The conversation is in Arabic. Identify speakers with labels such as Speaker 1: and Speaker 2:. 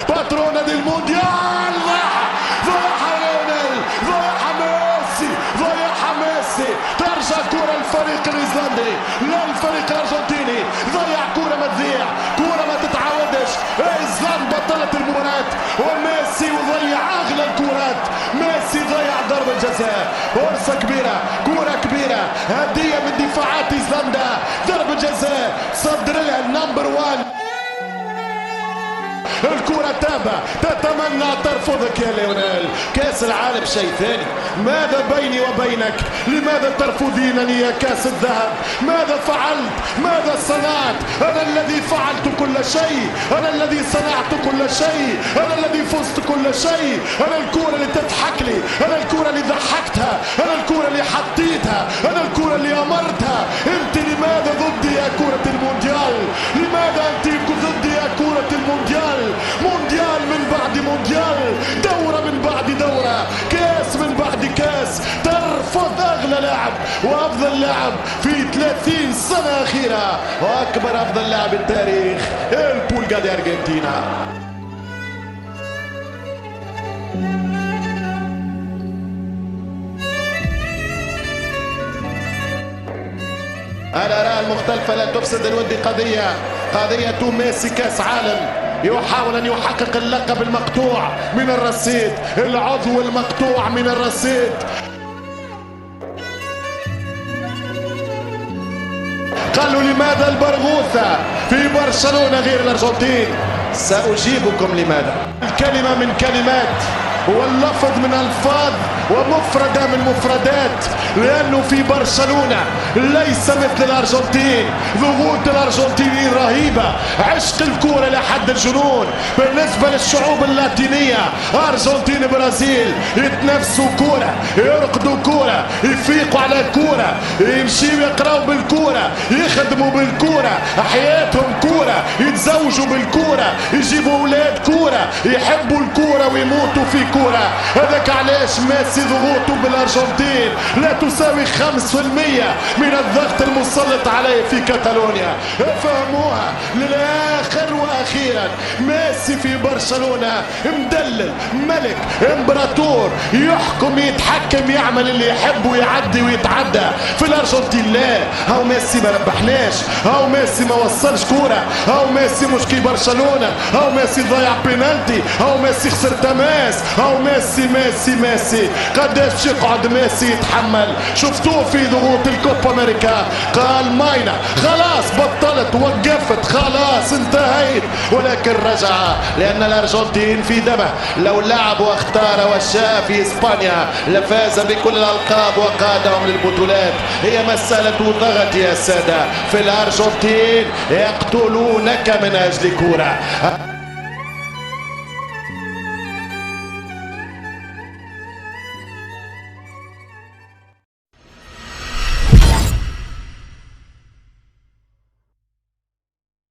Speaker 1: باترونة دي المونديال. ضيعها ليونيل، ضيعها ميسي، ضيعها ميسي. ترجع كرة الفريق الايسلندي لا الفريق الارجنتيني. ضيع كرة ما تضيع، كرة ما تتعودش. ايسلندا بطلت المباراة وميسي وضيع اغلى الكرات. ميسي ضيع ضربة جزاء، فرصة كبيرة، كرة كبيرة، هدية من دفاعات ايسلندا، ضربة جزاء صدر لها النمبر 1. الكرة تابة تتمنى ترفضك يا ليونيل. كاس العالم شيء ثاني. ماذا بيني وبينك؟ لماذا ترفضينني يا كاس الذهب؟ ماذا فعلت؟ ماذا صنعت؟ أنا الذي فعلت كل شيء، أنا الذي صنعت كل شيء، أنا الذي فزت كل شيء. أنا الكرة اللي تضحك لي، أنا الكرة اللي ضحكتها، أنا الكرة اللي حطيتها، أنا الكرة اللي أمرتها. أنت لماذا ضدي يا كرة المونديال؟ لماذا أنت ضدي يا كرة المونديال؟ مونديال من بعد مونديال، دورة من بعد دورة، كاس من بعد كاس. ترفض أغلى لاعب وأفضل لاعب في 30 سنة أخيرة وأكبر أفضل لاعب التاريخ البولغا دي أرجنتينا. الآراء المختلفة لا تفسد الود. قضية ميسي كاس عالم، يحاول أن يحقق اللقب المقطوع من الرصيد، العضو المقطوع من الرصيد. قالوا لماذا البرغوثة في برشلونة غير الأرجنتين؟ سأجيبكم لماذا. الكلمة من كلمات واللفظ من ألفاظ ومفردة من مفردات، لأنه في برشلونة ليس مثل الأرجنتين. ضغوط الأرجنتينيين رهيبة، عشق الكرة لحد الجنون. بالنسبة للشعوب اللاتينية أرجنتين برازيل يتنافسوا كرة، يرقدوا كرة، يفيقوا على الكرة، يمشيوا يقراوا بالكرة، يخدموا بالكرة، حياتهم كرة، يتزوجوا بالكرة، يجيبوا أولاد كرة، يحبوا الكرة ويموتوا في كرة. هذاك علاش ميسي ضغوطه بالأرجنتين لا تساوي 5% من الضغط المسلط عليه في كاتالونيا. فهموها للآخر وأخيرا. ميسي في برشلونة مدلل، ملك، امبراطور، يحكم، يتحكم، يعمل اللي يحب ويعدي ويتعدى. في الأرجنتين لا، هاو ميسي ما ربحناش، هاو ميسي ما وصلش كورة، هاو ميسي مش كي برشلونة، هاو ميسي ضيع بينالتي، هاو ميسي خسر تماس، هاو ميسي ميسي ميسي. قداش يقعد ميسي يتحمل؟ شفتوه في ضغوط الكوبا امريكا، قال ماينا خلاص بطلت، وقفت، خلاص انتهيت، ولكن رجع لان الارجنتين في دمه. لو لعب واختار وشاء في اسبانيا لفاز بكل الالقاب وقادهم للبطولات. هي مسألة ضغط يا سادة. في الارجنتين يقتلونك من اجل كرة.